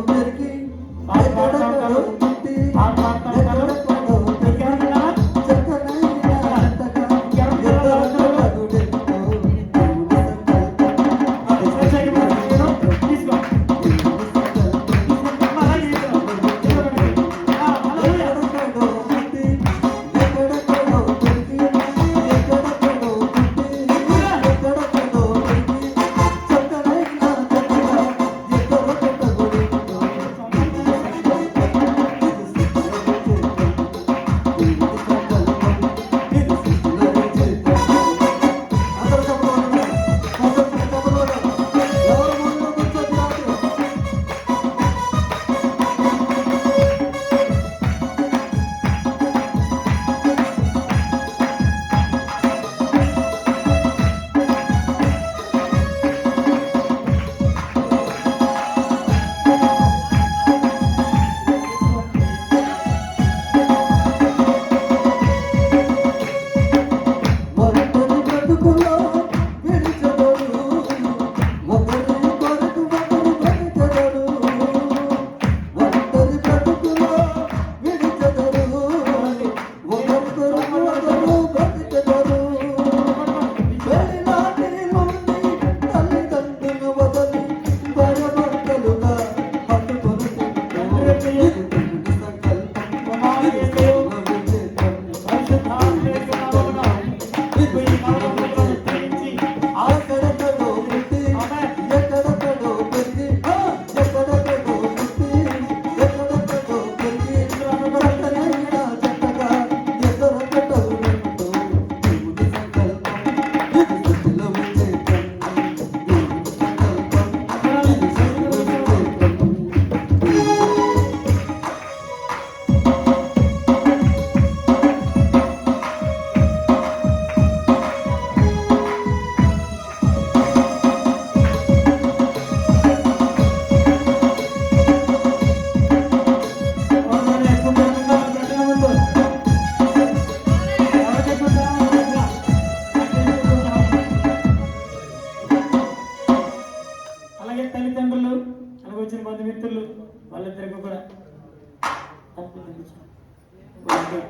పెరిగి ఎక్కడెక్కడో పుట్టి ఎక్కడెక్కడో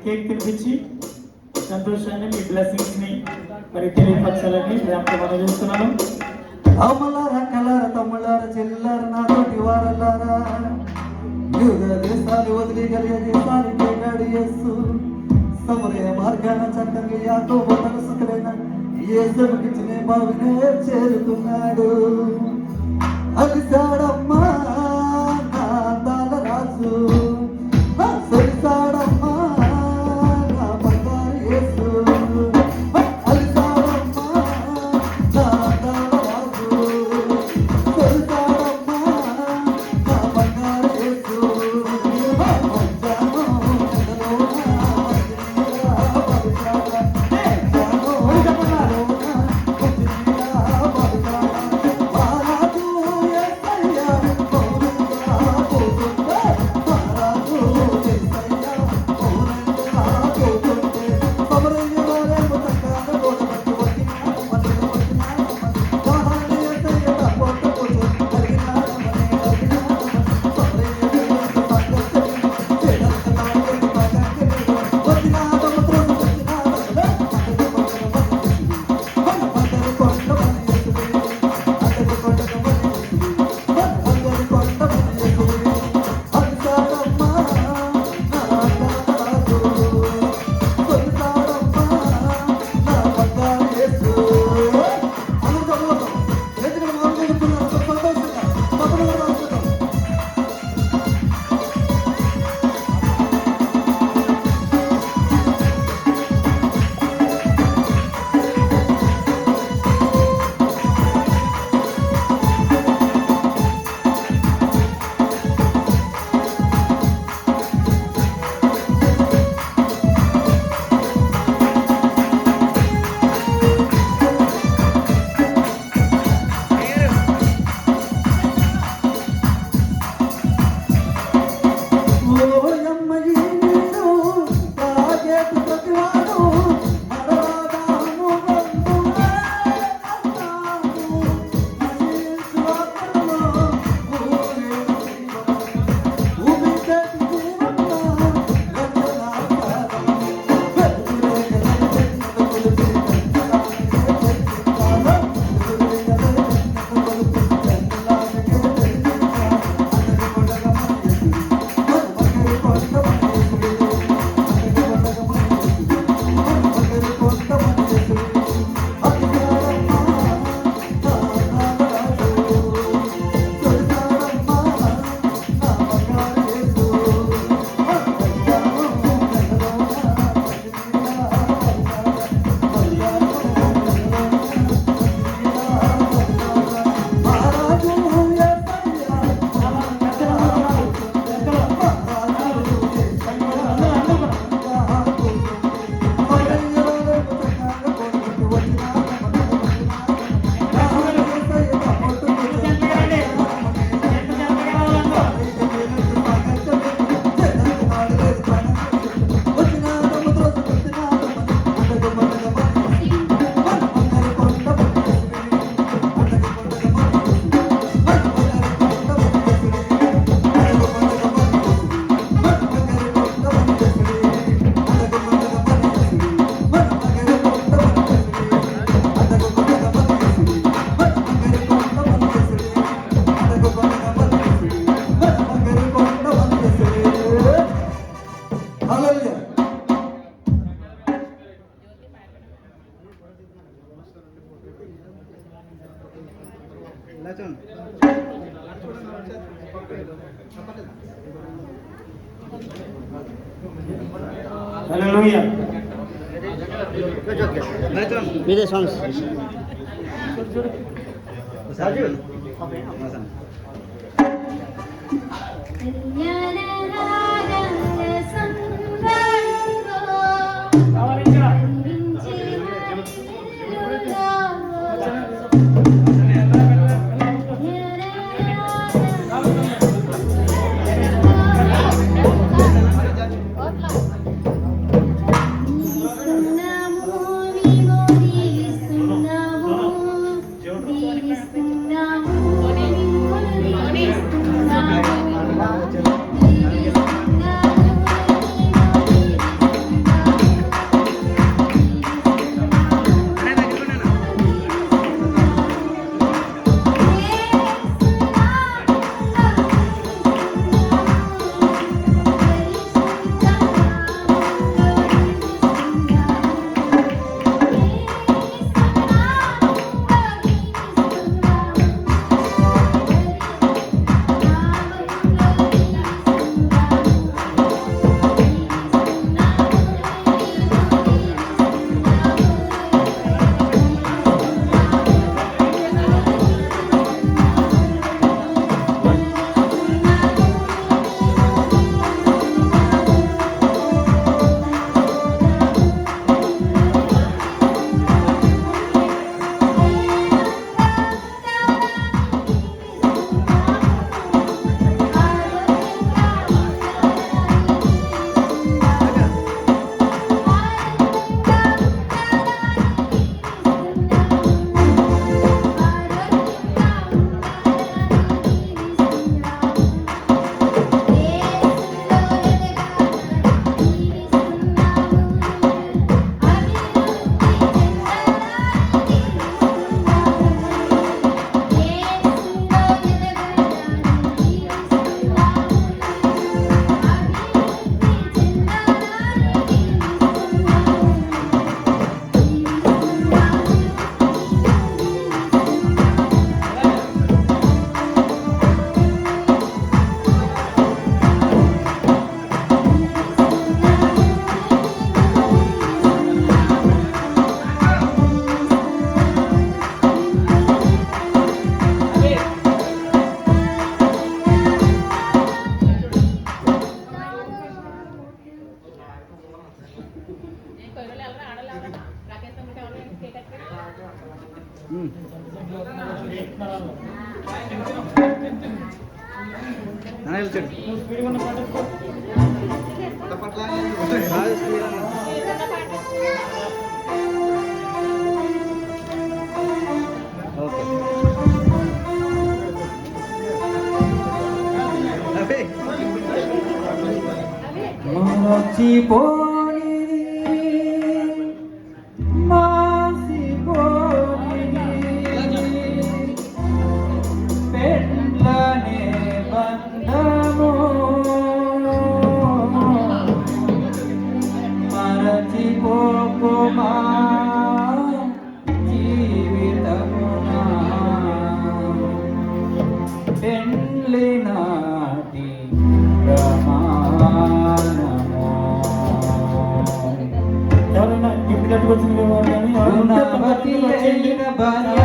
కేక్ తినిపించి సంతోషాన్ని మీ బ్లెస్సింగ్స్ ని మరి తెలియపరచాలని మనం చూస్తున్నాను. అమలార కలార తమ్ములార చెల్లార నాతోటి వారలారా యూద దేశాలు వదిలి కలిగే దేశానికి గాడి యేసు సమరయ మార్గాన చక్కగా యాకోబు మనసుకులైన యేసుకిచ్చిన బావినే చేరుతున్నాడు. అలిసాడమ్మా నా తాళ రాజు సరిసాడమ్మా నా బంగారు యేసు అలిసాడమ్మా నా తాళ రాజు సరిసాడమ్మా నా బంగారు యేసు హల్లెలూయా. మీదే సాంగ్స్ మరచిపోని మాసిపోని పెండ్లనే బంధము మరచిపోకుమా జీవితమునా పెండ్లి నాటి ఎవరైనా గిఫ్ట్ కట్టుకొచ్చింది గుణవతి అయిన భార్య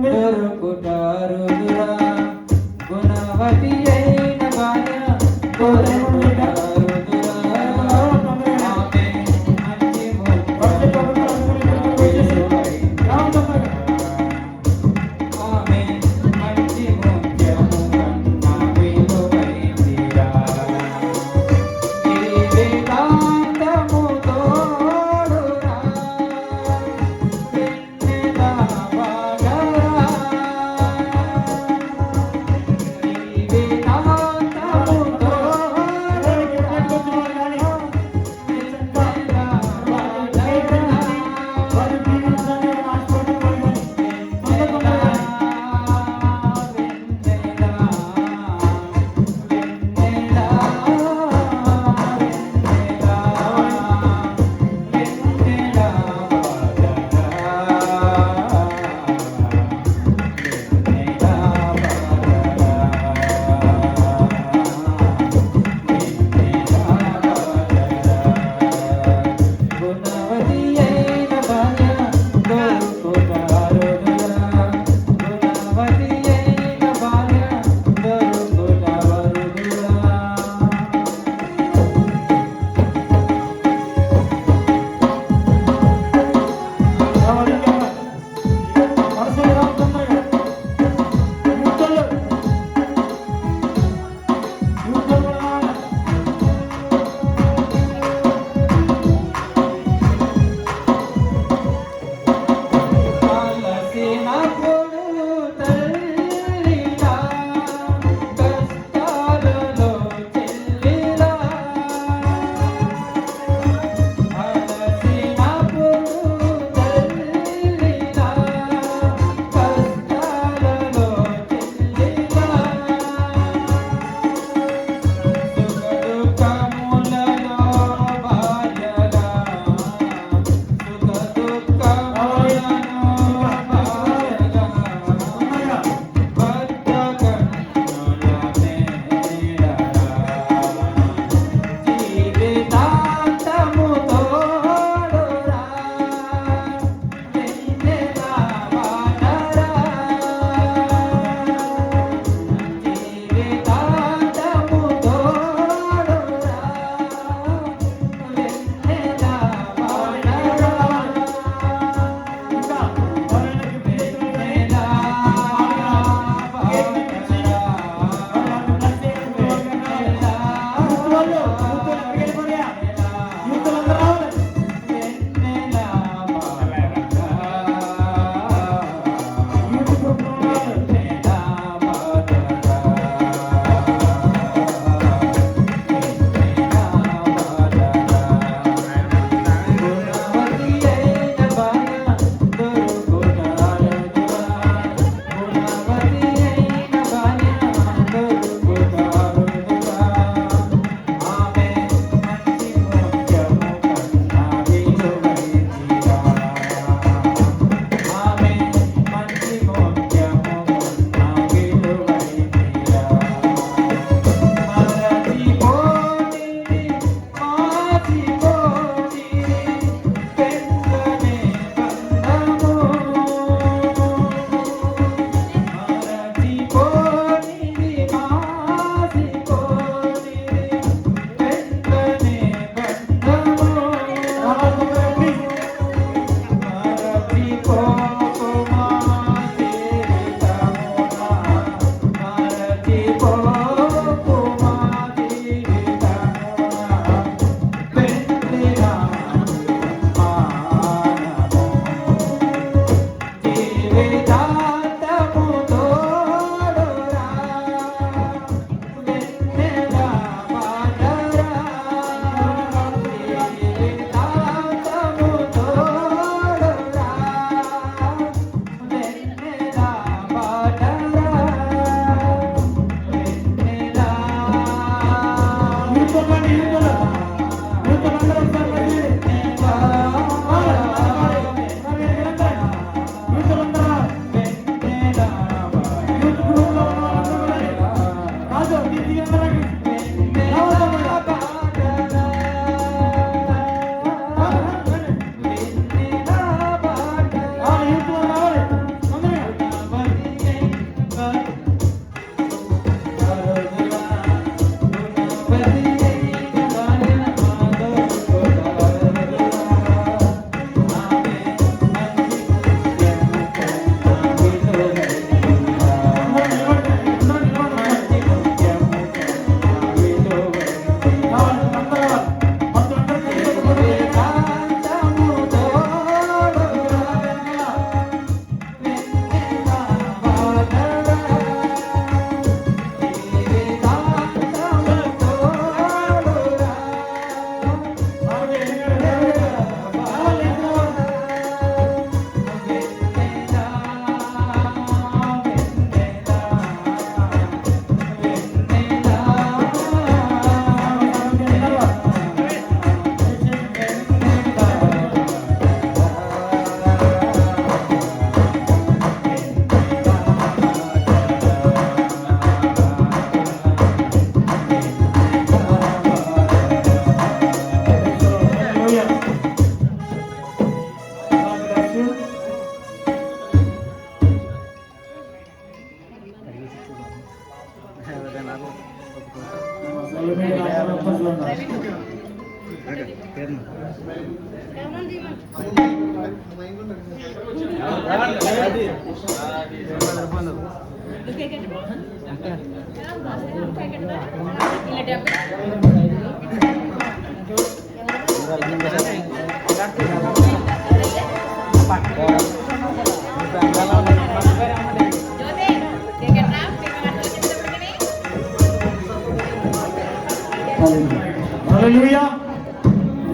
దొరుకుతారుదురా గుణవతి అయిన భార్య దొరుకుతారుదురా ఆమె మంచి ఆమె మంచి ముత్యము కన్నా విలువైందిరా వివేకాంతము తోడురా వెన్నెల బాగా మీరు రాష్ట్రంలో ఉన్నారు. హల్లెలూయా.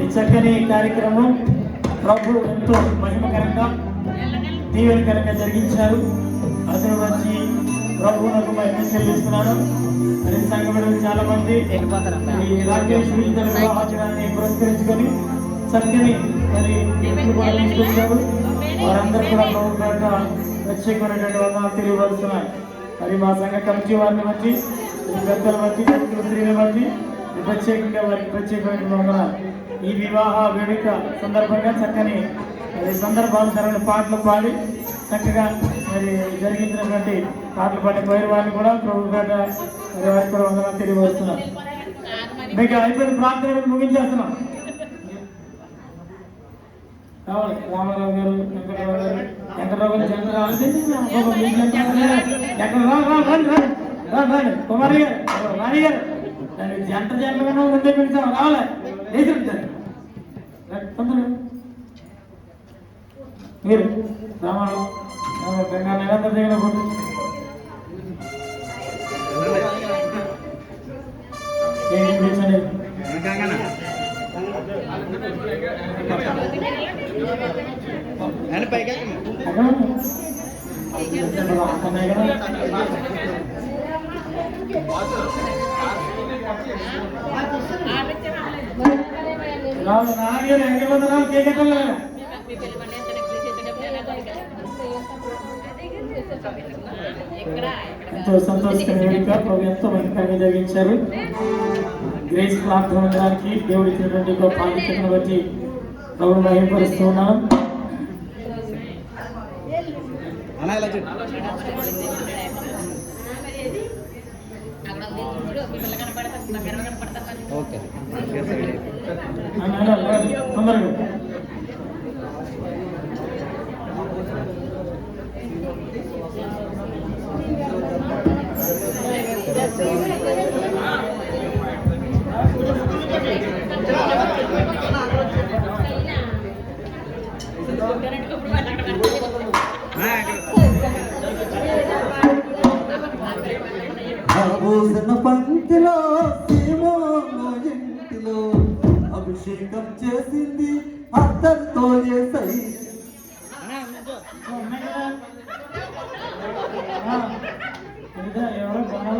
ఈ చక్కని కార్యక్రమం ప్రభు ఎంతో మహిమకరంగా దీవెనకరంగా జరిగించారు. అతను వచ్చి ప్రభువునకు మహిమ చెల్లిస్తున్నాను. మరి సంఘంలో చాలా మంది ఈ రాకేష్ విడుదల వివాహాన్ని పురస్కరించుకొని చక్కని మరి గిఫ్ట్లు కూడా తీసుకొచ్చారు. వారందరూ కూడా ప్రభు పేట ప్రత్యేకమైనటువంటి వందనాలు తెలియవరుస్తున్నాయి. మరి మా సంఘ కమిటీ వారిని బట్టి పెద్దల బట్టి స్త్రీల బట్టి ప్రత్యేకంగా వారికి ప్రత్యేకమైన వందనాలు. ఈ వివాహ వేడుక సందర్భంగా చక్కని మరి సందర్భానుసరమైన పాటలు పాడి చక్కగా మరి జరిగించినటువంటి పాటలు పాడే పైరు వారిని కూడా ప్రభు పేట మరి వారికి కూడా వందనాలు తెలియవస్తున్నాం. మీకు అయిపోయిన ప్రార్థన ముగించేస్తున్నాం. రావాలి రామారావు గారు, వెంకటరావు గారు, వెంకటరావు గారు జంట రావాలి. కుమారి గారు, రాణి గారు జంట జంటగా ఉంటే పిలిచాం. రావాలి మీరు రామారావు నిరంతర దగ్గర ఎంతో సంతోషకరమైన వేడుక ప్రభు ఎంతో మహిమకరంగా జరిగించారు. గ్రేస్ ప్రార్థన మందిరానికి దేవుడు ఇచ్చినటువంటి గొప్ప ఆలోచనను బట్టి ప్రభు మహిమపరుస్తూ ఉన్నాం. తొందరగా భోజన పంక్తిలో సీమోను ఇంటిలో అభిషేకం చేసింది అత్తతో చేసాయి. ఎవరో బాగా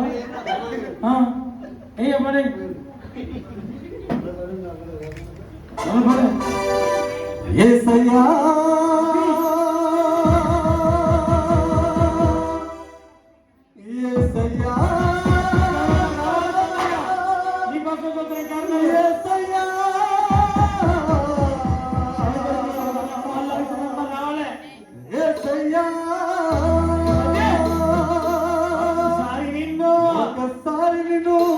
యేసయ్యా యేసయ్యా యేసయ్యా ఒకసారి నిన్ను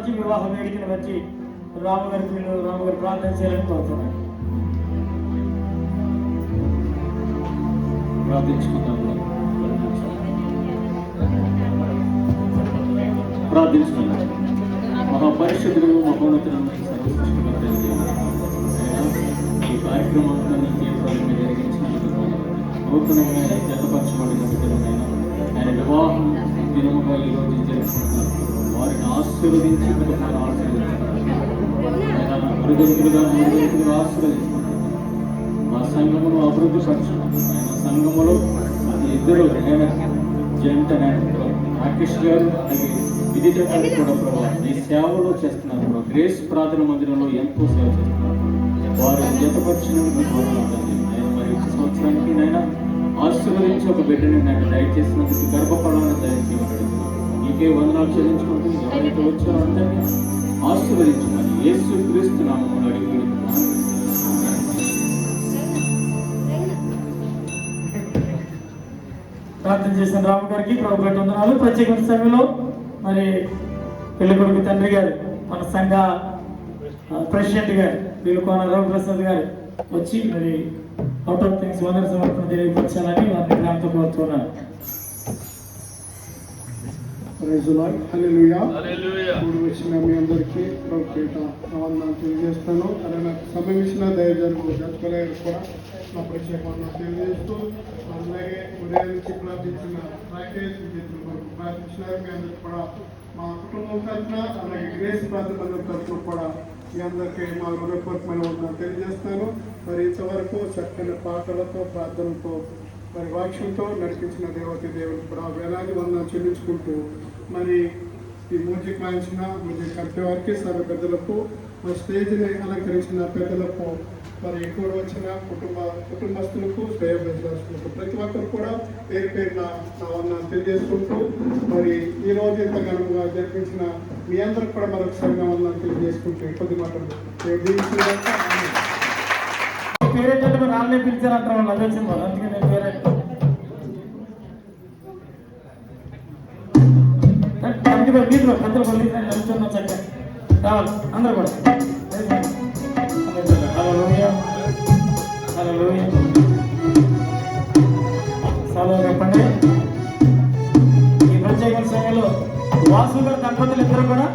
బట్టి వివాహ వేదికను బట్టి రామగారి ప్రార్థన చేయాలని కోరుతున్నాను. ప్రార్థించుకున్నాను. మహాపరిషుద్ధుడు మహోన్నతుడు ఈ కార్యక్రమాన్ని జరిగించినందుకు నూతనమైన జతపరచబడిన బిడ్డలైనా ఆయన వివాహం దినముగా ఈరోజు జరుపుకుంటున్నారు. వారిని ఆశీర్వదించి కుటుంబాన్ని ఆశీర్వదించుకుంటున్నారు. ఆశీర్వదించుకుంటున్నారు. మా సంఘమును అభివృద్ధి పరచుకుంటున్నారు. ఆయన సంఘములో అది ఇద్దరు జంట రాకేష్ గారు అలాగే విదిత గారు కూడా ప్రభావ ఈ సేవలో చేస్తున్నారు. గ్రేస్ ప్రార్థన మందిరంలో ఎంతో సేవ చేస్తున్నారు. వారు జతపరిచినందుకు నేను మరి సంవత్సరానికి నైనా ఆశీర్వదించి ఒక బిడ్డని నాకు దయచేసినందుకు గర్భఫలాన్ని దయచేయమని నీకే వందనాలు చెల్లించుకుంటూ ఎవరైతే వచ్చారో అందరినీ ఆశీర్వదించమని యేసు క్రీస్తు నామములో అడిగి ప్రార్థన చేసిన రాము గారికి ప్రభు వందనాలు. ప్రత్యేక సమయంలో మరి పెళ్లి కొడుకు తండ్రి గారు మన సంఘ ప్రెసిడెంట్ గారు వీళ్ళకోన రఘుప్రసాద్ గారు వచ్చి మరి అవుట్ ఆఫ్ థింగ్స్ వందన సమర్పణ తెలియపరచాలని వారిని గ్రామంతో కోరుతున్నాను. ఇప్పుడు వచ్చిన మీ అందరికీ ప్రభుత్వ వందనాలు తెలియజేస్తాను. అలాగే నాకు సమయం ఇచ్చిన దయజరుగు జడ్పలేరు కూడా నా ప్రత్యేక వందనాలు తెలియజేస్తూ, అలాగే ఉదయం నుంచి ప్రార్థించిన రాకేష్ ప్రార్థించినారు. మీ అందరికీ కూడా మా కుటుంబం తరఫున అలాగే గ్రేస్ ప్రార్థన తరఫున కూడా మీ అందరికీ మా హృదయపూర్వకమైన వందనాలు తెలియజేస్తాను. మరి ఇంతవరకు చక్కని పాటలతో ప్రార్థనతో మరి వాక్యంతో నడిపించిన దేవతి దేవుడికి కూడా వేలాది వందనాలు చెల్లించుకుంటూ మరి ఈ మ్యూజిక్ వాయించిన మ్యూజిక్ కలిపే వారికి సర్వ పెద్దలకు మరి స్టేజ్ని అలంకరించిన పెద్దలకు మరి ఎక్కువ వచ్చిన కుటుంబస్తులకు శ్రేయభిలాషులకు ప్రతి ఒక్కరు కూడా పేరు పేరున నా వందనాలు తెలియజేసుకుంటూ మరి ఈ రోజు ఇంత ఘనంగా జరిపించిన మీ అందరికి కూడా మరొకసారి నా వందనాలు తెలియజేసుకుంటూ కొద్ది మాటలు పేరేంటంటే రాళ్ళే పిలిచారంటారు వాళ్ళు అదే వచ్చింది. అందుకే నేను పేరే మీరు పెద్దలు పల్లి నడుచున్న చక్కగా కావాలి అందరూ కూడా. చాలా చెప్పండి. ఈ ప్రత్యేక సమయంలో వాసుగారి దంపతులు ఇద్దరు కూడా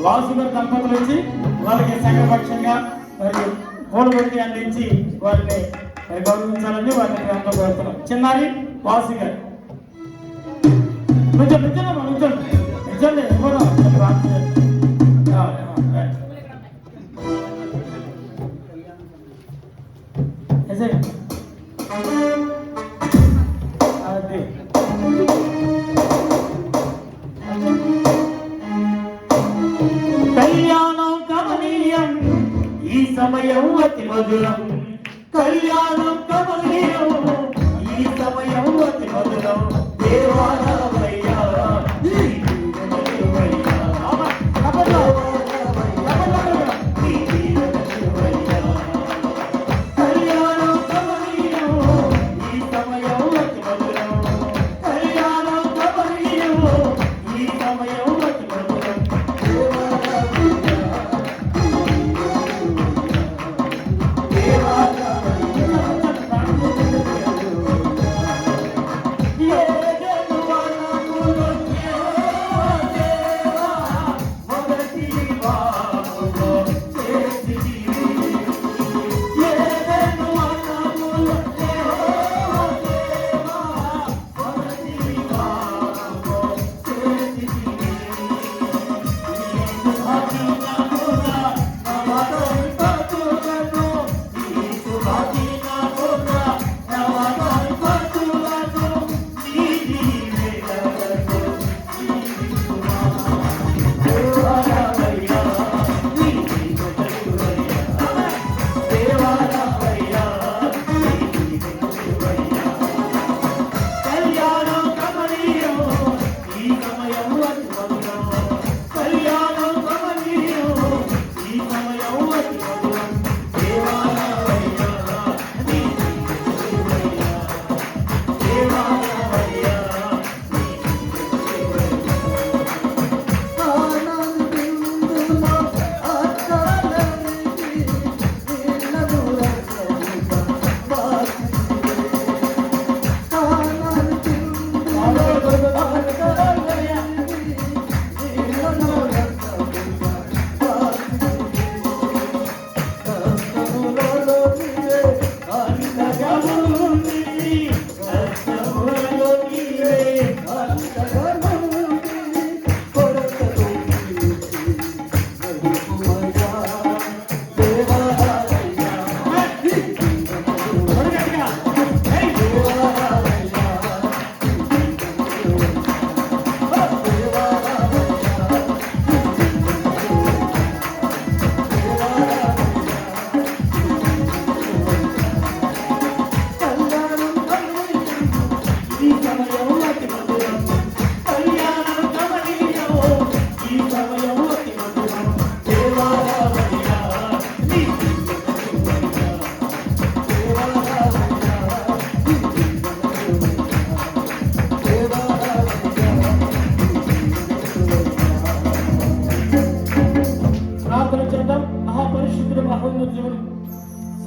వాసుగారి దంపతులు వచ్చి వాళ్ళకి సంఘపక్షంగా మరి పూలబొట్టి అందించి వారిని గౌరవించాలని వారిని గ్రామంలో కోరుతున్నాం. చిన్నారి వాసు గారు నుంచండి కూడా కళ్యాణం కమనీయం ఈ సమయం అతి మధురం. కళ్యాణం కమనీయం ఈ సమయం అతి మధురం. దేవాలవయ్యా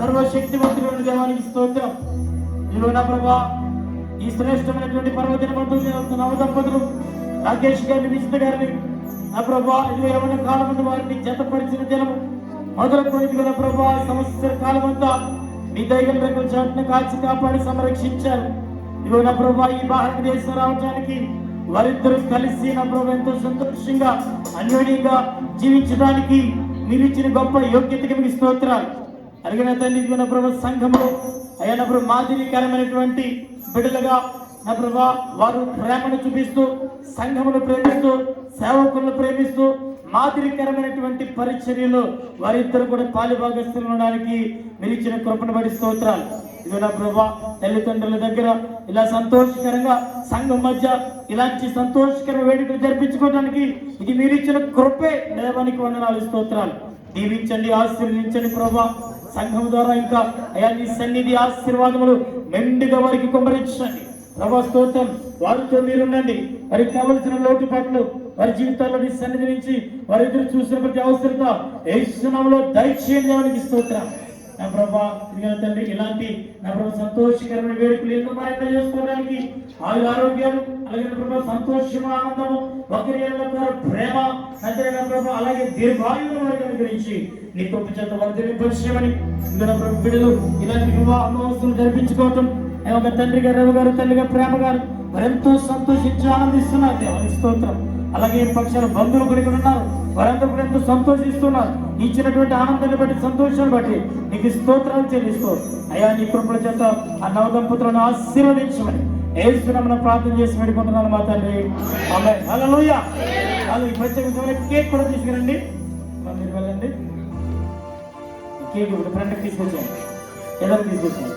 సర్వశక్తివంతుడైన దేవానికి స్తోత్రం. ఇదిగో నా ప్రభా, ఈ శ్రేష్టమైనటువంటి పర్వదిన బంధువులు నవ దంపతులు రాకేష్ గారిని, విజిత గారిని నా ప్రభా, ఇదిగో యవన కాలం వారిని జతపరిచిన జనము మొదలుకొని నా ప్రభా సంవత్సర కాలం అంతా మీ దైవం రేపు చాటును కాచి కాపాడి సంరక్షించారు. ఇదిగో నా ప్రభా, ఈ భారతదేశం రావడానికి వారిద్దరూ కలిసి నా ప్రభు ఎంతో సంతోషంగా అన్యోన్యంగా జీవించడానికి మీరు ఇచ్చిన గొప్ప యోగ్యతకి మీకు స్తోత్రాలు. అడిగిన తండ్రి నా ప్రభు సంఘంలో అయ్యా నా ప్రభు మాదిరికరమైనటువంటి బిడ్డలుగా నా ప్రభా వారు ప్రేమను చూపిస్తూ, సంఘమును ప్రేమిస్తూ, సేవకులను ప్రేమిస్తూ మాదిరికరమైనటువంటి పరిచర్యలో వారిద్దరు కూడా పాలిభాగస్తులు ఉండడానికి మీరు ఇచ్చిన కృపను బట్టి స్తోత్రాలు. ఇదిగో నా ప్రభా, తల్లిదండ్రుల దగ్గర ఇలా సంతోషకరంగా సంఘం మధ్య ఇలాంటి సంతోషకరమైన వేడుకలు జరిపించుకోవడానికి ఇది మీరు ఇచ్చిన కృపే. దేవానికి వందనాలు, స్తోత్రాలు. దీవించండి, ఆశీర్వదించండి ప్రభా. సంఘం ద్వారా ఇంకా అయా నీ సన్నిధి ఆశీర్వాదములు మెండుగా వారికి కుమ్మరించండి ప్రభా. స్తోత్రం. వారితో మీరుండండి. వారికి కావలసిన లోటుపాట్లు వారి జీవితాల్లో నీ సన్నిధి నుంచి వారి ఎదురు చూసిన ప్రతి అవసరత యేసు నామములో దయచేయండి. దేవానికి స్తోత్రం. నా ప్రభా, తండ్రి ఇలాంటి నా ప్రభా సంతోషకరమైన వేడుకలు ఎన్నో మరింత చేసుకోవడానికి ఆయుర ఆరోగ్యాలు, అలాగే ప్రభా సంతోషము, ఆనందము, ఒకరి ప్రేమ తండ్రి నా ప్రభా, అలాగే దీర్ఘాయువును వారికి అనుగ్రహించి నీ గొప్ప చేత వారి పరిచయమని నా ప్రభు బిడ్డలు ఇలాంటి వివాహ మహోత్సవం జరిపించుకోవటం ఒక తండ్రి గారు, రవి గారు, తల్లి గారు, ప్రేమ గారు మరెంతో సంతోషించి ఆనందిస్తున్నారు. దేవానికి స్తోత్రం. అలాగే పక్షాల బంధువులు కూడా ఇక్కడ ఉన్నారు, వారందరూ కూడా ఎంతో సంతోషిస్తున్నారు. ఇచ్చినటువంటి ఆనందాన్ని బట్టి, సంతోషాన్ని బట్టి నీకు స్తోత్రాలు చెల్లిస్తూ అయ్యా నీ కృపల చేత ఆ నవ దంపతులను ఆశీర్వదించమని యేసు నామమున ప్రార్థన చేసి వేడుకుంటున్నాను మా తండ్రి. ఆమేన్. హల్లెలూయా. ఈ ప్రత్యేక కేక్ కూడా తీసుకురండి. మీరు వెళ్ళండి. కేక్ ఇప్పుడు ఫ్రెండ్కి తీసుకొచ్చాను, ఎలా తీసుకొచ్చాను.